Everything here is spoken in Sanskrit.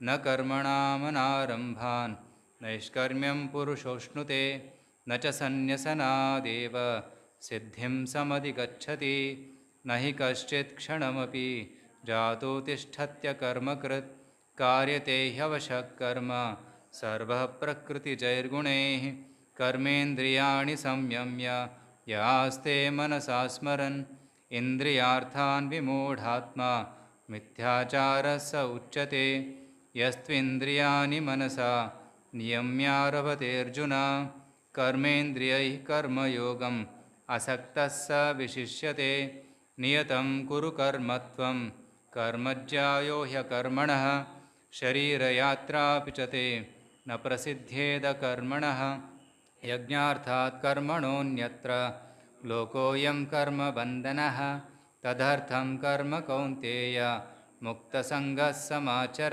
न कर्मणामनारम्भान् नैष्कर्म्यं पुरुषोऽश्नुते न च सन्न्यसनादेव सिद्धिं समधिगच्छति न हि कश्चित् क्षणमपि जातो तिष्ठत्यकर्मकृत् कार्यते ह्यवशः कर्म सर्वः प्रकृतिजैर्गुणैः कर्मेन्द्रियाणि संयम्य यास्ते मनसा स्मरन् इन्द्रियार्थान् विमूढात्मा मिथ्याचारः स उच्यते यस्त्विन्द्रियाणि मनसा नियम्यारभतेऽर्जुन कर्मेन्द्रियैः कर्मयोगम् असक्तः स विशिष्यते नियतं कुरु कर्मत्वं कर्मज्यायो ह्यकर्मणः शरीरयात्रापि च ते न प्रसिद्ध्येद कर्मणः यज्ञार्थात् कर्मणोऽन्यत्र लोकोऽयं कर्मबन्धनः तदर्थं कर्म कौन्तेय मुक्तसङ्गः समाचर